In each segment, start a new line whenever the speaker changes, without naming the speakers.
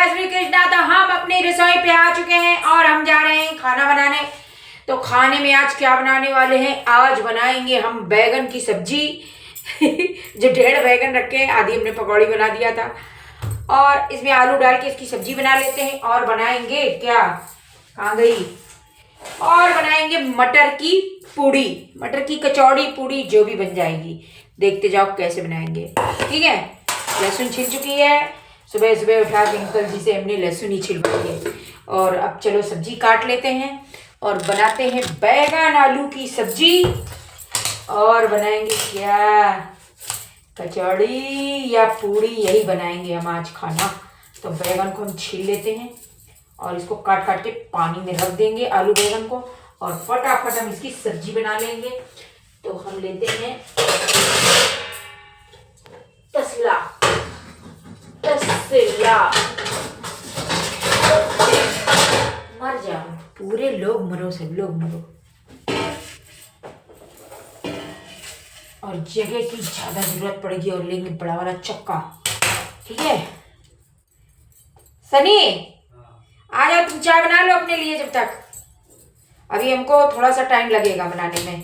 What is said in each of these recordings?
जय श्री कृष्णा। तो हम अपनी रसोई पे आ चुके हैं और हम जा रहे हैं खाना बनाने। तो खाने में आज क्या बनाने वाले हैं? आज बनाएंगे हम बैगन की सब्जी जो 1.5 बैगन रखे हैं, आधी हमने पकौड़ी बना दिया था और इसमें आलू डाल के इसकी सब्जी बना लेते हैं। और बनाएंगे क्या, कहाँ गई, और बनाएंगे मटर की पूड़ी, मटर की कचौड़ी पूड़ी जो भी बन जाएगी। देखते जाओ कैसे बनाएंगे। ठीक है, लहसुन छिल चुकी है, सुबह सुबह उठा के अंकल जी से हमने लहसुन ही छिलवाई है। और अब चलो सब्जी काट लेते हैं और बनाते हैं बैगन आलू की सब्जी। और बनाएंगे क्या, कचौड़ी या पूड़ी, यही बनाएंगे हम आज खाना। तो बैगन को हम छील लेते हैं और इसको काट काट के पानी में रख देंगे, आलू बैगन को, और फटाफट हम इसकी सब्जी बना लेंगे। तो हम लेते हैं तसला, मर जाओ पूरे लोग, मरो सब लोग मरो। और जगह की ज्यादा जरूरत पड़ेगी और लेंगे बड़ा वाला चक्का। ठीक है सनी, आ जाओ, तुम चाय बना लो अपने लिए। जब तक अभी हमको थोड़ा सा टाइम लगेगा बनाने में,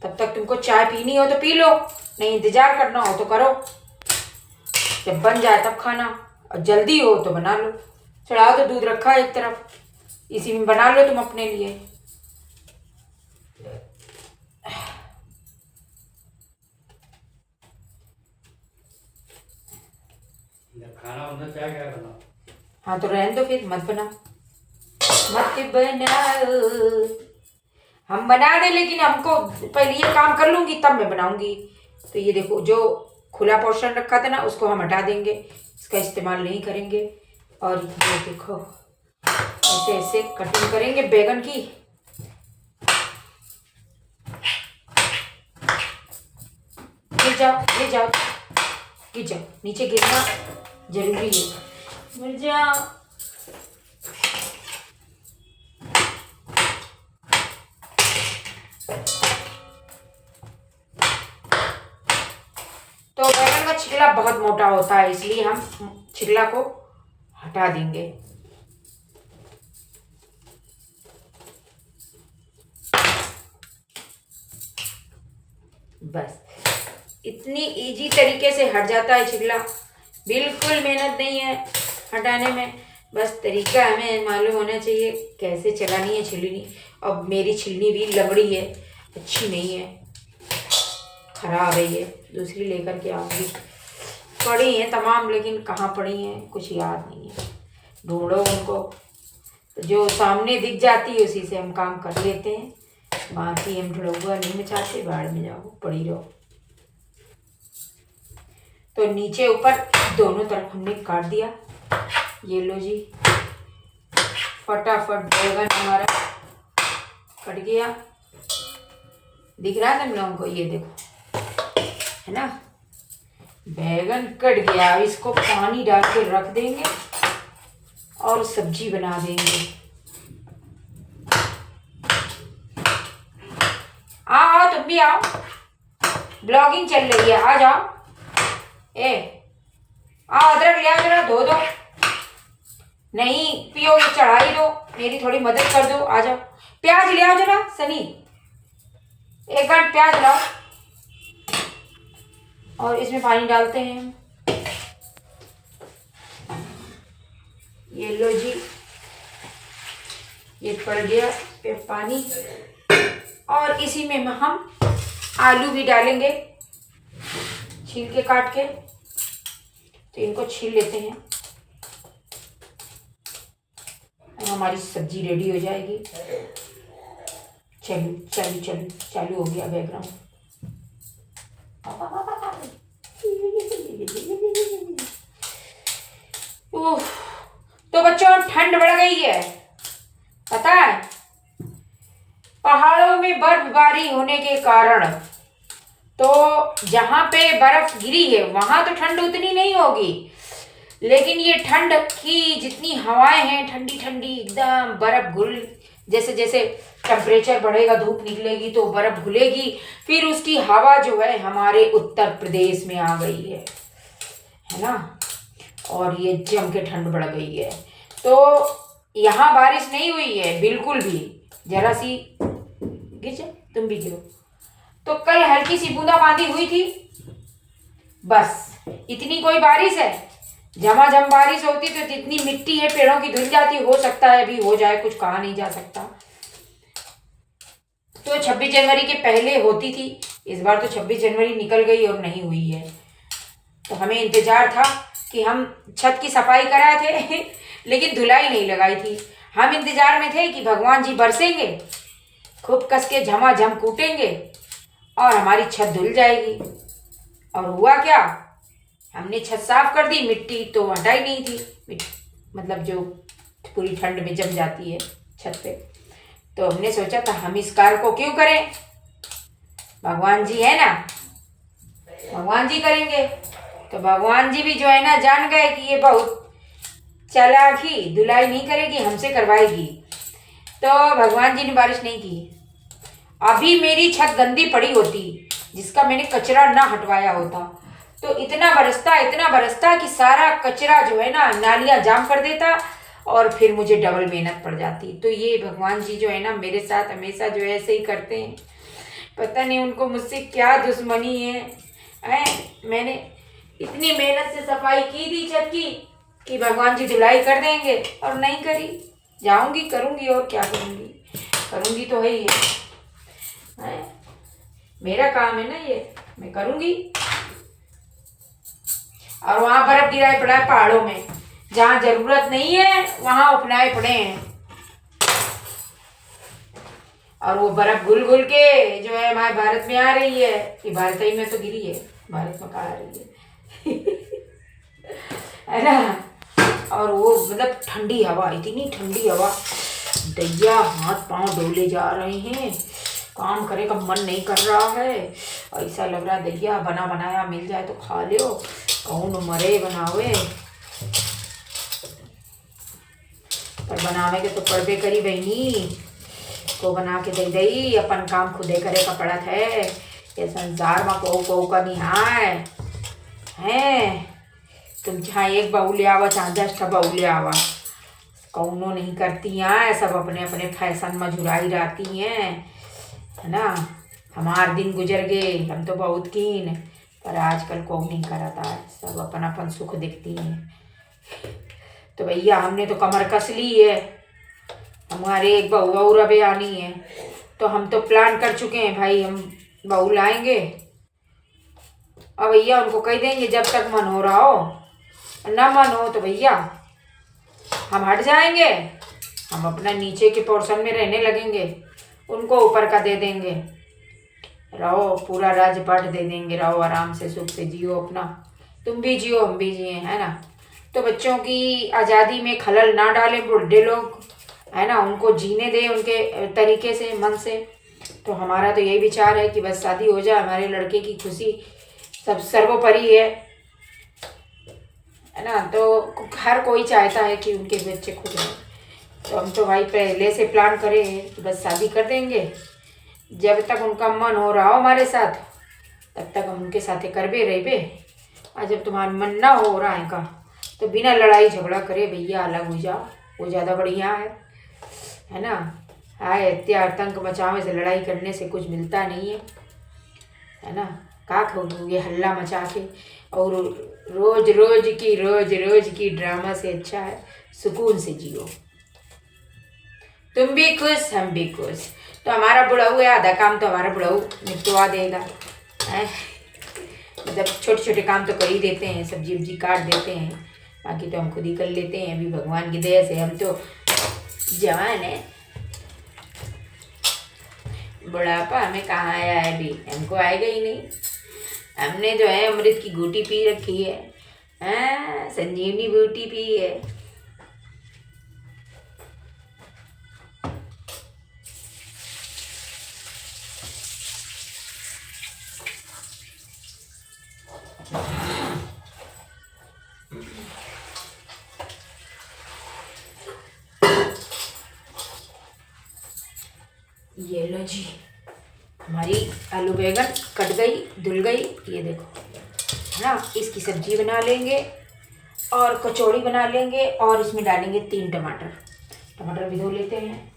तब तक तुमको चाय पीनी हो तो पी लो, नहीं इंतजार करना हो तो करो। जब बन जाए तब खाना, और जल्दी हो तो बना लो। चढ़ाओ तो दूध रखा है एक तरफ, इसी में बना लो तुम अपने लिए।
खाना बनना क्या क्या बना?
हाँ तो रहने दो फिर, मत बनाओ, मत बनाओ। हम बना दे, लेकिन हमको पहले ये काम कर लूंगी तब मैं बनाऊंगी। तो ये देखो, जो खुला पोर्शन रखा था ना उसको हम हटा देंगे, इसका इस्तेमाल नहीं करेंगे। और ये देखो ऐसे ऐसे कटिंग करेंगे बैगन की। गिर जाओ, गिर जाओ, गिर जाओ, नीचे गिरना जरूरी है, गिर जाओ। तो बैगन का छिलका बहुत मोटा होता है, इसलिए हम छिलका को हटा देंगे। बस इतनी इजी तरीके से हट जाता है छिलका, बिल्कुल मेहनत नहीं है हटाने में, बस तरीका हमें मालूम होना चाहिए कैसे चलानी है छिलनी। अब मेरी छिलनी भी लंगड़ी है, अच्छी नहीं है, खराब है ये, दूसरी लेकर के आऊँगी। पड़ी हैं तमाम, लेकिन कहाँ पड़ी हैं कुछ याद नहीं है, ढूंढो उनको। तो जो सामने दिख जाती है उसी से हम काम कर लेते हैं, बाकी हम ढूंढुआ नहीं मचाते, बाढ़ में जाओ पड़ी रहो। तो नीचे ऊपर दोनों तरफ हमने काट दिया, ये लो जी, फटाफट बैगन हमारा कट गया। दिख रहा है तुम लोगों को, ये देखो है ना, बैगन कट गया। इसको पानी डाल के रख देंगे और सब्जी बना देंगे। आओ तुम भी आओ, ब्लॉगिंग चल रही है, आ जाओ। आओ, अदरक ले आओ जरा, धो दो, नहीं पियोगे चढ़ा ही दो, मेरी थोड़ी मदद कर दो, आ जाओ। प्याज ले आओ जरा सनी, एक गांठ प्याज लाओ। और इसमें पानी डालते हैं हम, ये लो जी, ये पड़ गया पे पानी। और इसी में हम आलू भी डालेंगे छील के काट के। तो इनको छील लेते हैं और हमारी सब्जी रेडी हो जाएगी। चलो चलो चलो, चालू हो गया बैकग्राउंड। तो बच्चों ठंड बढ़ गई है, पता है, पहाड़ों में बर्फबारी होने के कारण। तो जहाँ पे बर्फ गिरी है वहां तो ठंड उतनी नहीं होगी, लेकिन ये ठंड की जितनी हवाएं हैं ठंडी ठंडी एकदम, बर्फ घुल, जैसे जैसे टेम्परेचर बढ़ेगा, धूप निकलेगी तो बर्फ घुलेगी, फिर उसकी हवा जो है हमारे उत्तर प्रदेश में आ गई है ना। और ये जम के ठंड बढ़ गई है। तो यहाँ बारिश नहीं हुई है बिल्कुल भी, जरा सी गिर जा, तुम भी गिरो। तो कल हल्की सी बूंदाबांदी हुई थी, बस इतनी कोई बारिश है। झमाझम बारिश होती तो जितनी मिट्टी है पेड़ों की धुल जाती। हो सकता है अभी हो जाए, कुछ कहा नहीं जा सकता। तो 26 जनवरी के पहले होती थी, इस बार तो 26 जनवरी निकल गई और नहीं हुई है। तो हमें इंतजार था कि हम छत की सफाई कराए थे लेकिन धुलाई नहीं लगाई थी। हम इंतजार में थे कि भगवान जी बरसेंगे, खूब कस के झमाझम कूटेंगे और हमारी छत धुल जाएगी। और हुआ क्या, हमने छत साफ कर दी, मिट्टी तो हटाई नहीं थी, मतलब जो पूरी ठंड में जम जाती है छत पे। तो हमने सोचा था हम इस कार्य को क्यों करें, भगवान जी है ना, भगवान जी करेंगे। तो भगवान जी भी जो है ना जान गए कि ये बहुत चालाकी, धुलाई नहीं करेगी, हमसे करवाएगी। तो भगवान जी ने बारिश नहीं की। अभी मेरी छत गंदी पड़ी होती जिसका मैंने कचरा ना हटवाया होता तो इतना बरसता कि सारा कचरा जो है ना नालियाँ जाम कर देता और फिर मुझे डबल मेहनत पड़ जाती। तो ये भगवान जी जो है ना मेरे साथ हमेशा जो है ऐसे ही करते हैं। पता नहीं उनको मुझसे क्या दुश्मनी है। मैंने इतनी मेहनत से सफाई की थी छत की कि भगवान जी धुलाई कर देंगे और नहीं करी। जाऊंगी करूंगी और क्या करूंगी तो है ही है। मेरा काम है ना ये, मैं करूंगी। और वहां बर्फ गिराए पड़ा है पहाड़ों में, जहां जरूरत नहीं है वहां उपनाए पड़े हैं। और वो बर्फ घुल घुल के जो है हमारे भारत में आ रही है। ये भारत ही में तो गिरी है, भारत में कहाँ आ रही है है ना। और वो मतलब ठंडी हवा, इतनी ठंडी हवा, दैया हाथ पांव डोले जा रहे हैं, काम करे का मन नहीं कर रहा है। ऐसा लग रहा है दैया बना बनाया मिल जाए तो खा लियो, कौन मरे बनावे। पर बनावे के तो पड़बे करी बहनी को बना के दे दई, अपन काम खुदे करे का पड़त है। ये संसार में को का निहाय है। तुम जहाँ एक बहू ले आवा चाहे 10 बहू ले आवा, कौनो नहीं करती हैं, सब अपने अपने फैशन में झुराई रहती हैं, है ना। हमार दिन गुजर गए, हम तो बहुत कीन, पर आजकल कौन नहीं करता है, सब अपन अपन सुख देखती हैं। तो भैया हमने तो कमर कस ली है, हमारे एक बहू और अबे आनी है। तो हम तो प्लान कर चुके हैं भाई, हम बहू लाएंगे और भैया उनको कह देंगे जब तक मन हो रहा हो, ना मन हो तो भैया हम हट जाएंगे, हम अपना नीचे के पोर्शन में रहने लगेंगे, उनको ऊपर का दे देंगे। रहो, पूरा राजपाट दे देंगे, रहो आराम से सुख से जियो अपना, तुम भी जियो हम भी जिए, है ना। तो बच्चों की आज़ादी में खलल ना डालें बुढ़े लोग, है ना, उनको जीने दें उनके तरीके से, मन से। तो हमारा तो यही विचार है कि बस शादी हो जाए, हमारे लड़के की खुशी सब सर्वोपरि है ना। तो हर कोई चाहता है कि उनके बच्चे खुश रहें। तो हम तो भाई पहले से प्लान करे हैं कि बस शादी कर देंगे, जब तक उनका मन हो रहा हो हमारे साथ तब तक हम उनके साथ करबे रहबे। और जब तुम्हारा मन ना हो रहा है का तो बिना लड़ाई झगड़ा करे भैया अलग हो जाओ, वो ज़्यादा बढ़िया है ना। हाय हत्या आतंक मचावे से, लड़ाई करने से कुछ मिलता नहीं है ना। का खोगे हल्ला मचा के और रोज रोज की ड्रामा से अच्छा है सुकून से जियो, तुम भी खुश हम भी खुश। तो हमारा बुढ़ाऊ है, आधा काम तो हमारा बुढ़ाऊ निपटवा देगा है। मतलब छोटे छोटे काम तो कर ही देते हैं, सब्जी वब्जी काट देते हैं, बाकी तो हम खुद ही कर लेते हैं। अभी भगवान की दया से हम तो जवान है, बुढ़ापा हमें कहाँ आया है, अभी हमको आएगा ही नहीं। हमने जो है अमृत की घूटी पी रखी है, संजीवनी बूटी पी है। ये लो जी, हमारी आलू बैगन कट गई, धुल गई, ये देखो, है ना। इसकी सब्जी बना लेंगे और कचौड़ी बना लेंगे और इसमें डालेंगे 3 टमाटर। टमाटर भी धो लेते हैं।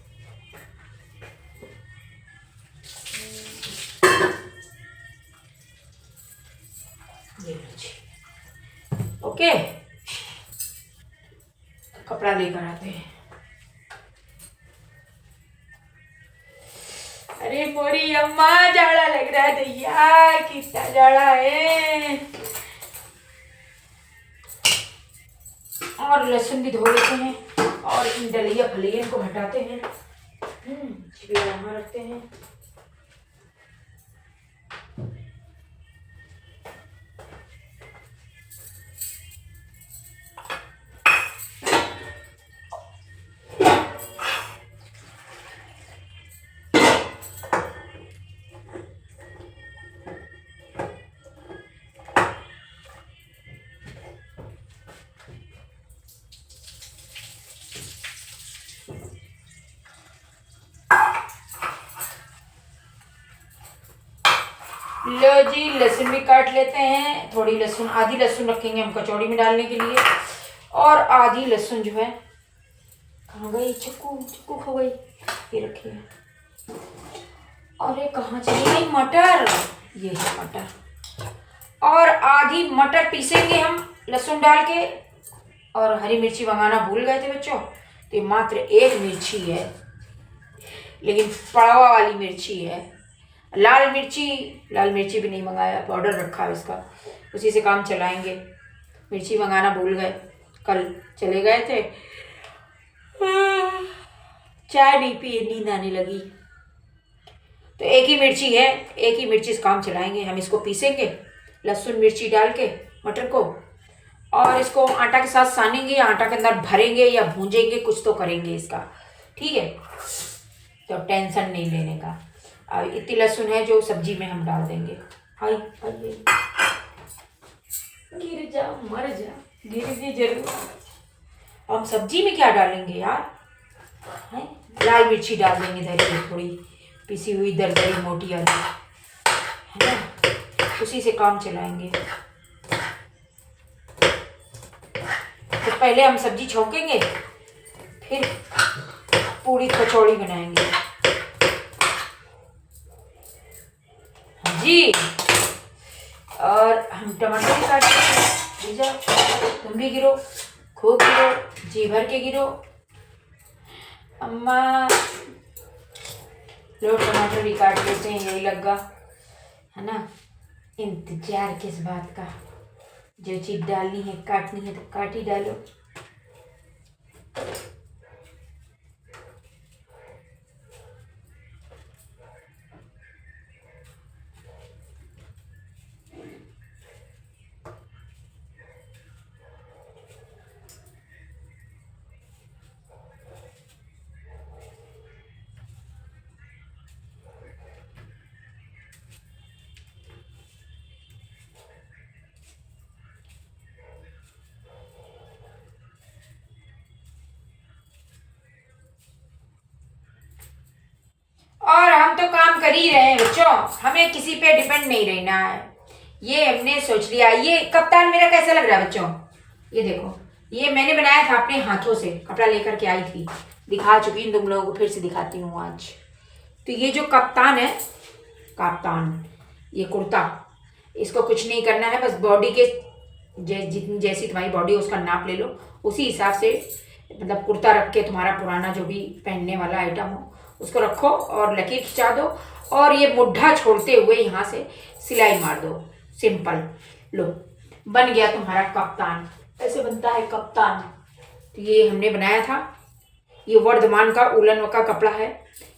ये लीजिए। ओके, कपड़ा लेकर आते हैं। अरे मोरी अम्मा, जाड़ा लग रहा है भैया, कितना जाड़ा है। और लहसुन भी धो लेते हैं और इन डलिया फलियन को हटाते हैं। यहाँ रखते हैं। लो जी, लहसुन भी काट लेते हैं। थोड़ी लहसुन, आधी लहसुन रखेंगे हम कचौड़ी में डालने के लिए, और आधी लहसुन जो है, कहाँ गई चक्कू खो गई, ये रखी है। अरे कहाँ चली गई मटर, ये है मटर। और आधी मटर पीसेंगे हम लहसुन डाल के। और हरी मिर्ची मंगाना भूल गए थे बच्चों, तो मात्र 1 मिर्ची है, लेकिन पड़वा वाली मिर्ची है। लाल मिर्ची भी नहीं मंगाया, पाउडर रखा है इसका, उसी से काम चलाएंगे। मिर्ची मंगाना भूल गए, कल चले गए थे, चाय नहीं पी, नींद आने लगी। तो 1 ही मिर्ची है, 1 ही मिर्ची से काम चलाएंगे। हम इसको पीसेंगे लहसुन मिर्ची डाल के मटर को, और इसको आटा के साथ सानेंगे या आटा के अंदर भरेंगे या भूंजेंगे, कुछ तो करेंगे इसका, ठीक है। तो टेंशन नहीं लेने का। अब इतनी लहसुन है जो सब्जी में हम डाल देंगे। हाय गिर जा, मर जा, गिरेगी जरूर। हम सब्जी में क्या डालेंगे यार, है लाल मिर्ची डाल देंगे, धैर्य थोड़ी पिसी हुई दरदरी मोटी वाली, है ना, उसी से काम चलाएंगे। तो पहले हम सब्जी छौंकेंगे, फिर पूरी कचौड़ी बनाएंगे जी। और हम टमाटर भी काटेंगे। जा, तुम भी गिरो, खूब गिरो, जी भर के गिरो। अम्मा लो टमाटर भी काट लेते हैं, यही लगा है ना। इंतजार किस बात का, जो चीज डालनी है काटनी है तो काट ही डालो। और हम तो काम कर ही रहे हैं बच्चों, हमें किसी पे डिपेंड नहीं रहना है, ये हमने सोच लिया। ये कप्तान मेरा कैसा लग रहा है बच्चों, ये देखो, ये मैंने बनाया था अपने हाथों से, कपड़ा लेकर के आई थी, दिखा चुकी हूँ तुम लोगों को, फिर से दिखाती हूँ आज। तो ये जो कप्तान है, कप्तान, ये कुर्ता, इसको कुछ नहीं करना है, बस बॉडी के जितनी जैसी तुम्हारी बॉडी है उसका नाप ले लो, उसी हिसाब से मतलब कुर्ता रख के तुम्हारा पुराना जो भी पहनने वाला आइटम हो उसको रखो और लकीर खिंचा दो, और ये मुड्ढा छोड़ते हुए यहाँ से सिलाई मार दो, सिंपल। लो बन गया तुम्हारा कप्तान, ऐसे बनता है कप्तान। तो ये हमने बनाया था, ये वर्धमान का उलन का कपड़ा है,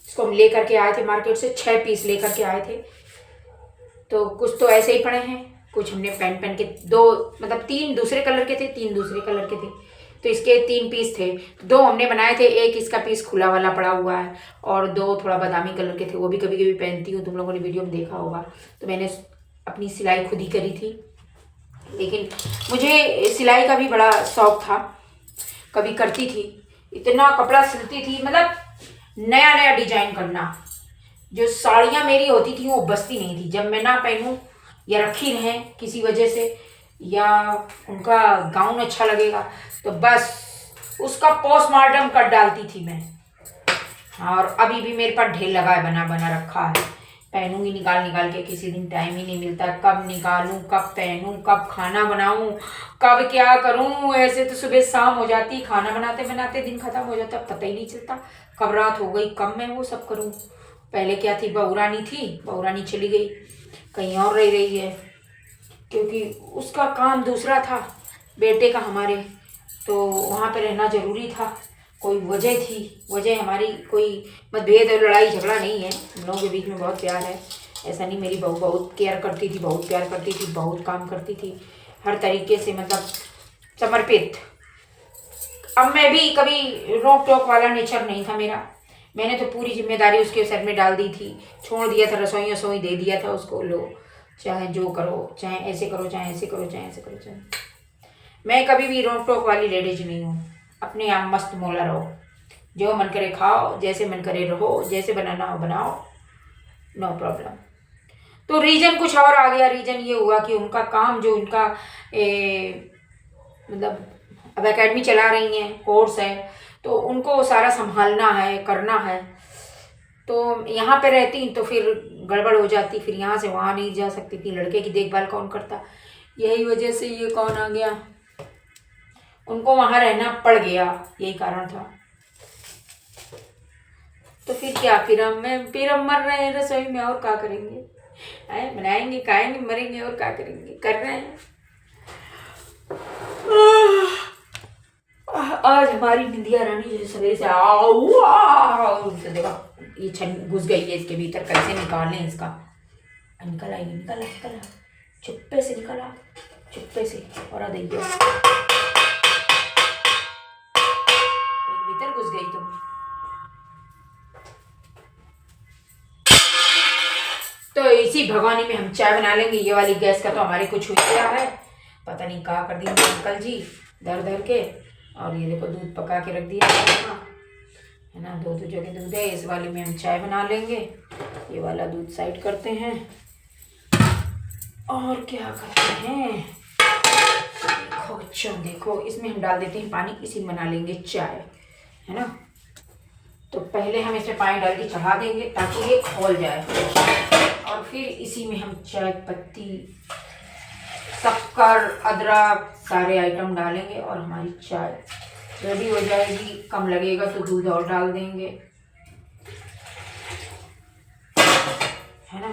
इसको हम लेकर के आए थे मार्केट से, 6 पीस लेकर के आए थे। तो कुछ तो ऐसे ही पड़े हैं, कुछ हमने पहन के 2 मतलब 3 दूसरे कलर के थे, 3 दूसरे कलर के थे, तो इसके 3 पीस थे, 2 हमने बनाए थे, एक इसका पीस खुला वाला पड़ा हुआ है, और 2 थोड़ा बादामी कलर के थे, वो भी कभी कभी पहनती हूँ, तुम लोगों ने वीडियो में देखा होगा। तो मैंने अपनी सिलाई खुद ही करी थी, लेकिन मुझे सिलाई का भी बड़ा शौक था, कभी करती थी, इतना कपड़ा सिलती थी, मतलब नया नया डिजाइन करना। जो साड़ियाँ मेरी होती थी वो बचती नहीं थी, जब मैं ना पहनूं या रखी रहें किसी वजह से, या उनका गाउन अच्छा लगेगा, तो बस उसका पोस्टमार्टम कर डालती थी मैं। और अभी भी मेरे पास ढेर लगा है, बना बना रखा है, पहनूंगी निकाल निकाल के। किसी दिन टाइम ही नहीं मिलता, कब निकालूं, कब पहनूं, कब खाना बनाऊं, कब क्या करूं। ऐसे तो सुबह शाम हो जाती, खाना बनाते बनाते दिन खत्म हो जाता, पता ही नहीं चलता कब रात हो गई, कब मैं वो सब करूं। पहले क्या थी, बहुरानी थी, बहुरानी चली गई, कहीं और रह रही है, क्योंकि उसका काम दूसरा था बेटे का हमारे, तो वहाँ पे रहना ज़रूरी था। कोई वजह थी, वजह हमारी कोई मतभेद और लड़ाई झगड़ा नहीं है, हम लोगों के बीच में बहुत प्यार है। ऐसा नहीं, मेरी बहू बहुत केयर करती थी, बहुत प्यार करती थी, बहुत काम करती थी, हर तरीके से मतलब समर्पित। अब मैं भी कभी रोक टोक वाला नेचर नहीं था मेरा, मैंने तो पूरी जिम्मेदारी उसके सर में डाल दी थी, छोड़ दिया था, रसोई रसोई दे दिया था उसको, लो चाहे जो करो, चाहे ऐसे करो, चाहे ऐसे करो, चाहे ऐसे करो, चाहे। मैं कभी भी रोक टोक वाली लेडीज नहीं हूँ, अपने आप मस्त मौला रहो, जो मन करे खाओ, जैसे मन करे रहो, जैसे बनाना हो बनाओ, नो प्रॉब्लम। तो रीज़न कुछ और आ गया, रीज़न ये हुआ कि उनका काम जो उनका मतलब अब एकेडमी चला रही हैं, कोर्स है, तो उनको सारा संभालना है, करना है। तो यहाँ पे रहती तो फिर गड़बड़ हो जाती, फिर यहाँ से वहाँ नहीं जा सकती थी, लड़के की देखभाल कौन करता, यही वजह से ये कौन आ गया, उनको वहाँ रहना पड़ गया, यही कारण था। तो फिर क्या, फिर हम मर रहे हैं रसोई में, और क्या करेंगे, आए बनाएंगे, खाएंगे, मरेंगे, और क्या करेंगे, कर रहे हैं। आज हमारी निंदिया रानी जैसे सवेरे से आओ, तो देखा ये छन घुस गई है इसके भीतर, कैसे निकालें इसका। निकल आई, निकल आ, निकल आ, चुप्पे से निकल आ, चुप्पे से, और आ देखिए भीतर घुस गई तुम। तो इसी भगवानी में हम चाय बना लेंगे। ये वाली गैस का तो हमारे कुछ हुई गया है, पता नहीं कहाँ कर दी अंकल जी धर धर के। और ये देखो दूध पका के रख दिया है ना, 2 जो के दूध है, इस वाले में हम चाय बना लेंगे। ये वाला दूध साइड करते हैं, और क्या करते हैं, देखो अच्छा देखो, इसमें हम डाल देते हैं पानी, इसी में बना लेंगे चाय, है ना। तो पहले हम इसमें पानी डाल के चढ़ा देंगे ताकि ये खोल जाए, और फिर इसी में हम चाय पत्ती, शक्कर, अदरक, सारे आइटम डालेंगे और हमारी चाय रेडी हो जाएगी। कम लगेगा तो दूध और डाल देंगे, है ना।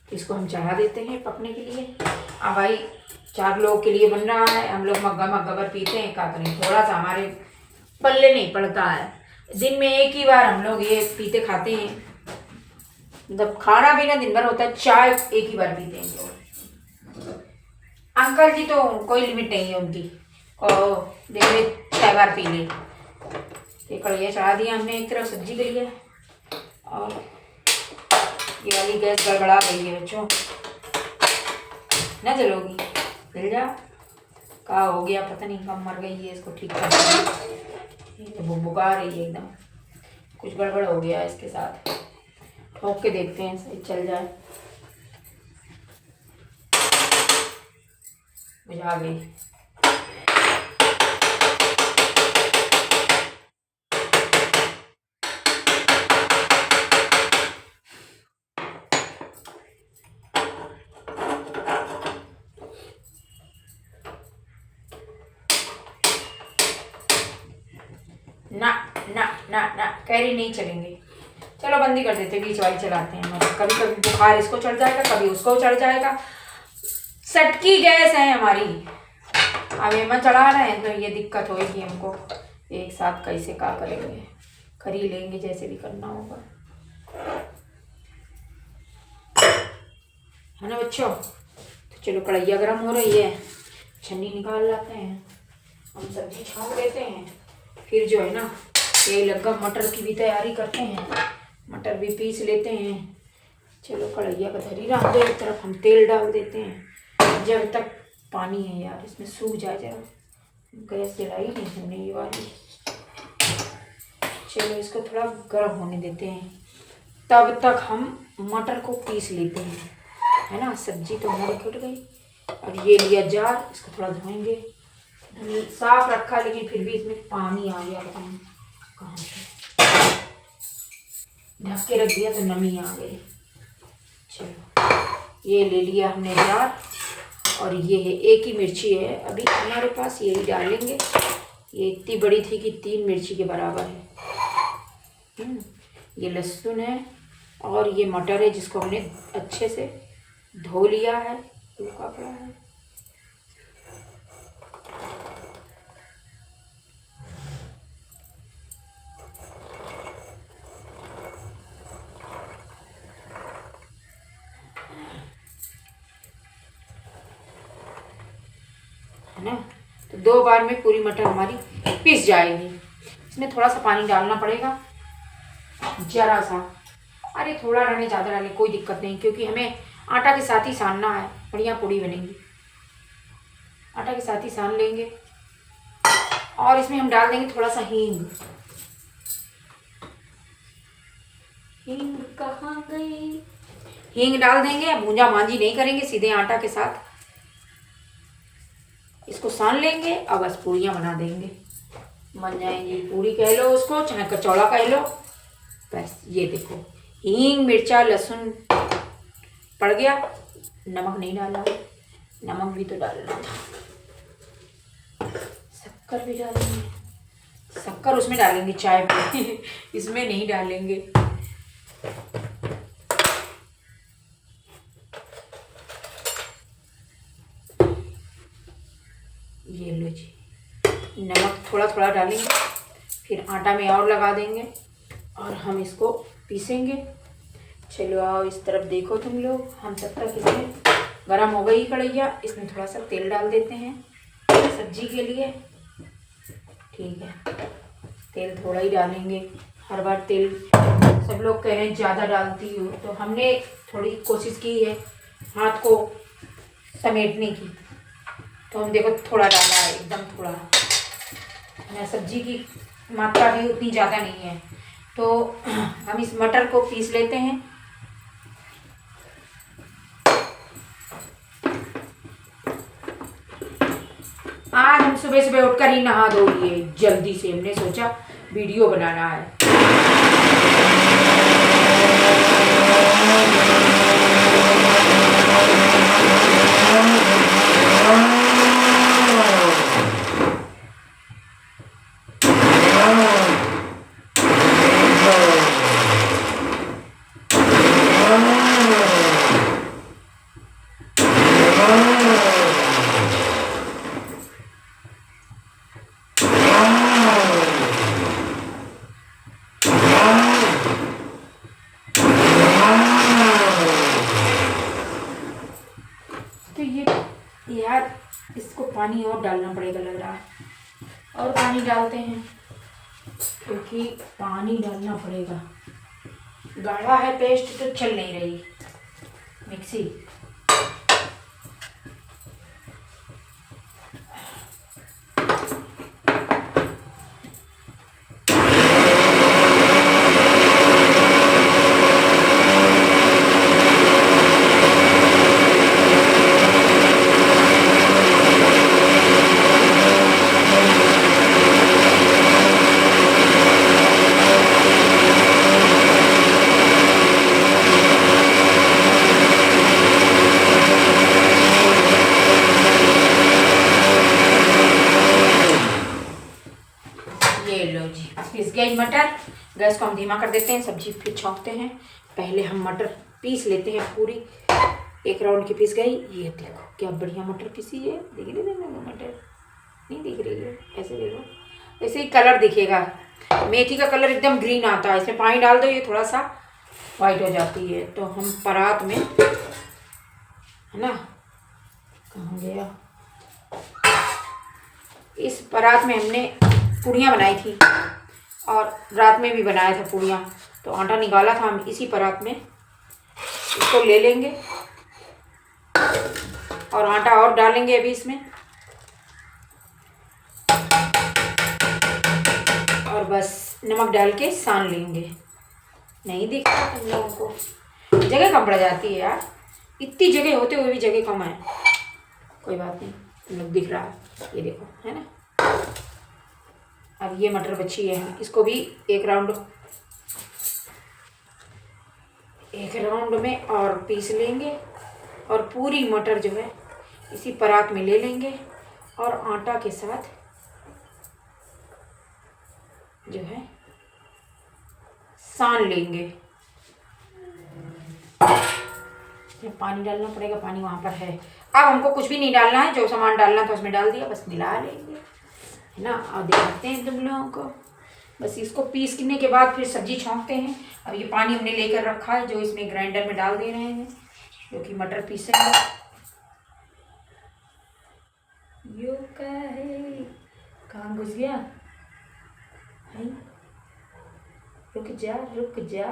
तो इसको हम चढ़ा देते हैं पकने के लिए। अब भाई 4 लोगों के लिए बन रहा है, हम लोग मग्गा मग्गा भर पीते हैं, क्या करें, थोड़ा सा हमारे पल्ले नहीं पड़ता है। दिन में एक ही बार हम लोग ये पीते खाते हैं, मतलब खाना पीना दिन भर होता है, चाय एक ही बार पीते हैं लोग। अंकल जी तो कोई लिमिट नहीं है उनकी, देखिए 6 बार पी ले। ये कढ़ैया चढ़ा दिया हमने एक तरफ सब्जी के लिए, और ये वाली गैस गड़बड़ा गई है बच्चों, ना जलोगी, जल जा, क्या हो गया पता नहीं, कब मर गई है, इसको ठीक कर, ये तो बुबुका रही है एकदम, कुछ गड़बड़ हो गया है इसके साथ। ठोक के देखते हैं सही चल जाए। बुझा गई, ना ना ना ना कैरी नहीं चलेंगे, चलो बंदी कर देते, बीच वाली चलाते हैं। मतलब कभी कभी बुखार इसको चढ़ जाएगा, कभी उसको चढ़ जाएगा, सटकी गैस है हमारी। अब एमा चढ़ा रहे हैं तो ये दिक्कत होगी हमको, एक साथ कैसे क्या करेंगे, कर ही लेंगे जैसे भी करना होगा, है ना बच्चों। तो चलो कढ़ैया गर्म हो रही है, छन्नी निकाल लाते हैं, हम सब्जी छौंक देते हैं, फिर जो है ना यही लग्गा मटर की भी तैयारी करते हैं, मटर भी पीस लेते हैं। चलो कढ़ैया का धरी रख दो, एक तरफ हम तेल डाल देते हैं, जब तक पानी है यार इसमें सूख जाए जरा, गैस जलाई नहीं हमने ये वाली। चलो इसको थोड़ा गर्म होने देते हैं, तब तक हम मटर को पीस लेते हैं, है ना। सब्जी तो हमारी कट गई, और ये लिया जार, इसको थोड़ा धोएंगे। साफ रखा लेकिन फिर भी इसमें पानी आ गया, पता नहीं कहाँ से। ढक के रख दिया तो नमी आ गई। चलो ये ले लिया हमने जार, और ये है एक ही मिर्ची है अभी हमारे पास, यही डालेंगे। ये इतनी बड़ी थी कि 3 मिर्ची के बराबर है। ये लहसुन है और ये मटर है जिसको हमने अच्छे से धो लिया है, सूखा पड़ा है। है ना, तो 2 बार में पूरी मटर हमारी पिस जाएगी। इसमें थोड़ा सा पानी डालना पड़ेगा, जरा सा। अरे थोड़ा डालें ज़्यादा डालें कोई दिक्कत नहीं, क्योंकि हमें आटा के साथ ही सानना है, बढ़िया पूड़ी बनेगी। आटा के साथ ही सान लेंगे। और इसमें हम डाल देंगे थोड़ा सा हींग। हींग कहाँ गई? हींग डाल देंगे। भूंजा मांझी नहीं करेंगे, सीधे आटा के साथ इसको सान लेंगे और बस पूड़ियाँ बना देंगे, बन जाएंगी। पूड़ी कह लो उसको, चाहे कचौड़ा कह लो। बस ये देखो, हींग, मिर्चा, लहसुन पड़ गया। नमक नहीं डाला, नमक भी तो डालना था। शक्कर भी डालेंगे, शक्कर उसमें डालेंगे चाय में इसमें नहीं डालेंगे। ये लो जी, नमक थोड़ा थोड़ा डालेंगे, फिर आटा में और लगा देंगे और हम इसको पीसेंगे। चलो आओ इस तरफ देखो तुम लोग। हम तब तक इसमें गरम हो गई कढ़ैया, इसमें थोड़ा सा तेल डाल देते हैं सब्जी के लिए। ठीक है, तेल थोड़ा ही डालेंगे। हर बार तेल सब लोग कह रहे हैं ज़्यादा डालती हो, तो हमने थोड़ी कोशिश की है हाथ को समेटने की, तो हम देखो थोड़ा डाला है, एकदम थोड़ा। सब्जी की मात्रा भी उतनी ज़्यादा नहीं है, तो हम इस मटर को पीस लेते हैं। आज हम सुबह सुबह उठकर ही नहा धो लिए जल्दी से, हमने सोचा वीडियो बनाना है। तो ये यार इसको पानी और डालना पड़ेगा लग रहा है, और पानी डालते हैं क्योंकि पानी डालना पड़ेगा। गाढ़ा है पेस्ट तो चल नहीं रही मिक्सी। पिस गई मटर। गैस को हम धीमा कर देते हैं, सब्जी फिर छौंकते हैं। पहले हम मटर पीस लेते हैं पूरी। एक राउंड की पिस गई। ये देखो क्या बढ़िया मटर पिसी है, दिख रही है मटर? नहीं दिख रही है? ऐसे देखो, ऐसे ही कलर दिखेगा। मेथी का कलर एकदम ग्रीन आता है, इसमें पानी डाल दो ये थोड़ा सा वाइट हो जाती है। तो हम परात में, है ना, कहाँ गया, इस परात में हमने पूड़ियाँ बनाई थी और रात में भी बनाया था पूड़ियाँ, तो आटा निकाला था। हम इसी परात में इसको ले लेंगे और आटा और डालेंगे अभी इसमें, और बस नमक डाल के सान लेंगे। नहीं दिख रहा तुम लोगों को? जगह कम पड़ जाती है यार, इतनी जगह होते हुए भी जगह कम है। कोई बात नहीं, तुम लोग दिख रहा है, ये देखो, है ना। अब ये मटर बची है, इसको भी एक राउंड में और पीस लेंगे और पूरी मटर जो है इसी परात में ले लेंगे और आटा के साथ जो है सान लेंगे। पानी डालना पड़ेगा, पानी वहाँ पर है। अब हमको कुछ भी नहीं डालना है, जो सामान डालना था उसमें डाल दिया, बस मिला लेंगे, है ना। और दिखाते हैं तुम लोगों को। बस इसको पीसने के बाद फिर सब्जी छौंकते हैं। अब ये पानी हमने लेकर रखा है, जो इसमें ग्राइंडर में डाल दे रहे हैं, जो कि मटर पीसेंगे। यो का है, कहाँ घुस गया है? रुक जा रुक जा।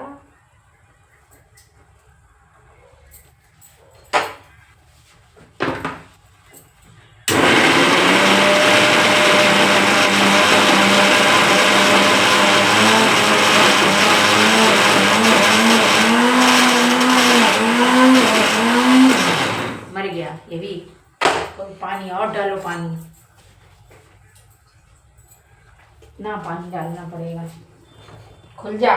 मर गया ये भी, कोई पानी और डालो, पानी कितना पानी डालना पड़ेगा। खुल जा।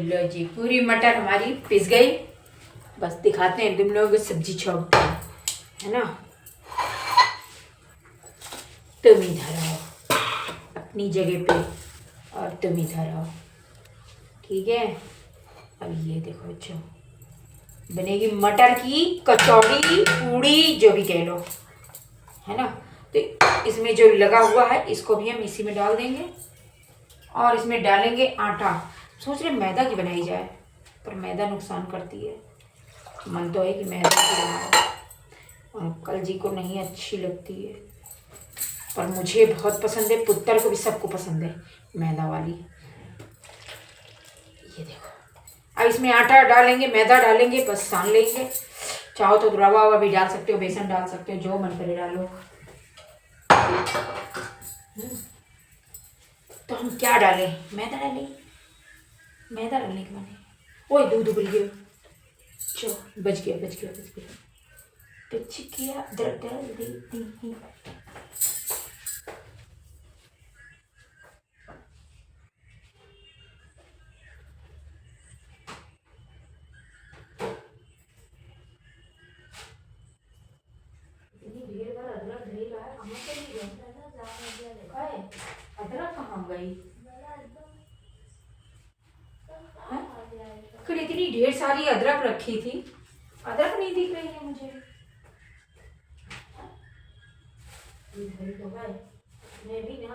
लो जी, पूरी मटर हमारी पिस गई। बस दिखाते हैं तुम लोग सब्जी छौंकते हैं, है ना। तुम इधर आओ अपनी जगह पे और तुम इधर आओ, ठीक है। अब ये देखो बच्चों, बनेगी मटर की कचौड़ी, पूड़ी, जो भी कह लो, है ना। तो इसमें जो लगा हुआ है इसको भी हम इसी में डाल देंगे और इसमें डालेंगे आटा। सोच रहे मैदा की बनाई जाए, पर मैदा नुकसान करती है। मन तो है कि मैदा की बनाओ, अंकल जी को नहीं अच्छी लगती है, पर मुझे बहुत पसंद है, पुत्र को भी, सबको पसंद है मैदा वाली। ये देखो, अब इसमें आटा डालेंगे, मैदा डालेंगे, बस सान लेंगे। चाहो तो रवा ववा भी डाल सकते हो, बेसन डाल सकते हो, जो मन करे डालो। तो हम क्या डालें? मैदा डालें, मैदा डालने के बाद ओए दूध उबल गया, चलो बच गया अदरक डाल देती हूँ। अदरक कहाँ गई? फिर इतनी ढेर सारी अदरक रखी थी, अदरक नहीं दिख रही है मुझे। मैं भी ना,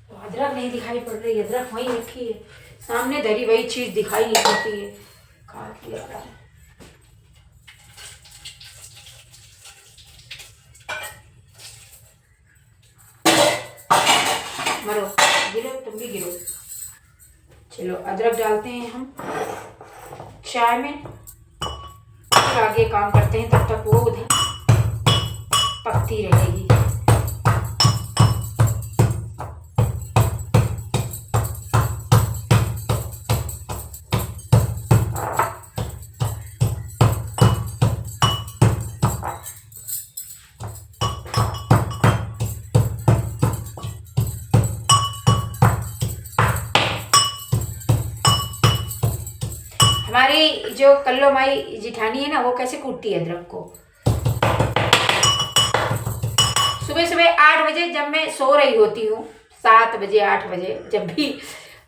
तो अदरक नहीं दिखाई पड़ रही, अदरक वहीं रखी है सामने धरी, वही चीज दिखाई नहीं पड़ती है। काट लिया था। मरो, गिरो, तुम भी गिरो। चलो अदरक डालते हैं हम चाय में, फिर आगे काम करते हैं, तब तक वो उधर पकती रहेगी। हमारी जो कल्लो माई जिठानी है ना, वो कैसे कूटती है अदरक को। सुबह सुबह 8 बजे जब मैं सो रही होती हूँ, 7 बजे 8 बजे,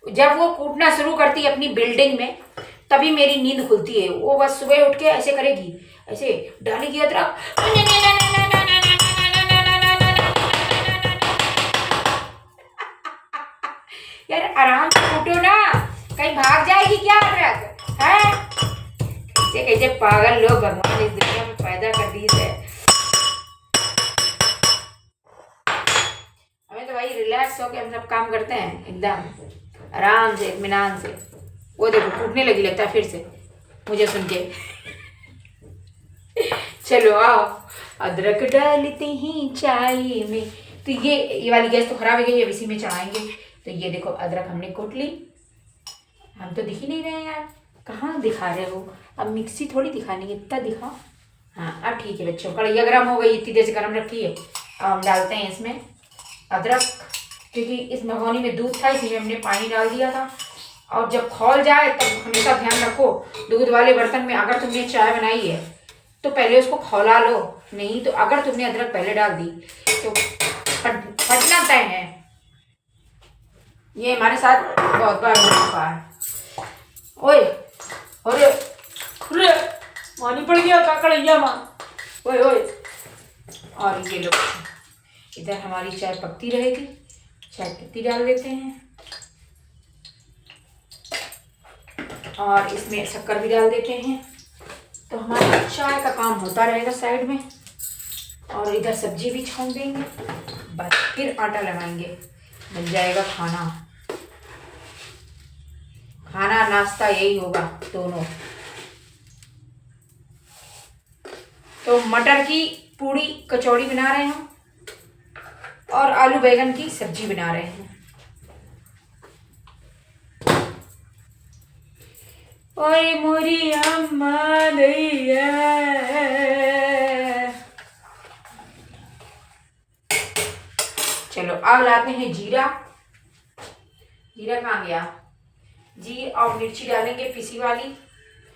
जब वो कूटना शुरू करती है अपनी बिल्डिंग में, तभी मेरी नींद खुलती है। वो बस सुबह उठ के ऐसे करेगी, ऐसे डालेगी अदरक, यार आराम से कूटो ना, कहीं भाग जाएगी क्या अदरक है। कैसे कैसे पागल लोग भगवान इस दुनिया में पैदा कर दिए है। भाई रिलैक्स होके हम सब काम करते हैं एकदम आराम से इत्मीनान से। वो देखो टूटने लगी लगता है फिर से मुझे सुन के। चलो आओ अदरक डालते हैं चाय में। तो ये वाली गैस तो खराब हो गई है, इसी में चढ़ाएंगे। तो ये देखो अदरक हमने कूट ली। हम तो दिख ही नहीं रहे यार, कहाँ दिखा रहे हो? अब मिक्सी थोड़ी दिखानी है, इतना दिखाओ। हाँ अब ठीक है बच्चों, कढ़ैया गर्म हो गई, इतनी देर से गर्म रखी है। अब हम डालते हैं इसमें अदरक, क्योंकि इस भगोनी में दूध था इसलिए हमने पानी डाल दिया था। और जब खौल जाए तब हमेशा ध्यान रखो दूध वाले बर्तन में अगर तुमने चाय बनाई है तो पहले उसको खौला लो, नहीं तो अगर तुमने अदरक पहले डाल दी तो फटना तय है। ये हमारे साथ बहुत बार हो चुका है। ओए अरे अरे पानी पड़ गया कढ़ैया में। ओए ओए। और ये लो इधर हमारी चाय पकती रहेगी, चाय पत्ती डाल देते हैं और इसमें शक्कर भी डाल देते हैं। तो हमारा चाय का काम होता रहेगा साइड में। और इधर सब्जी भी छोंक देंगे, बस फिर आटा लगाएंगे, बन जाएगा खाना। खाना नाश्ता यही होगा दोनों। तो मटर की पूड़ी कचौड़ी बना रहे हैं और आलू बैंगन की सब्जी बना रहे हैं। ओए मोरी अम्मा दैया। चलो अब लाते हैं जीरा। जीरा कहाँ गया? जीरा और मिर्ची डालेंगे पिसी वाली,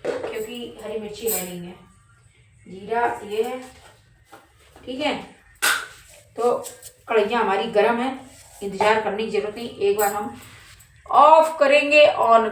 क्योंकि हरी मिर्ची है नहीं है। जीरा ये है, ठीक है। तो कढ़ैया हमारी गर्म है, इंतजार करने की जरूरत नहीं, एक बार हम ऑफ करेंगे ऑन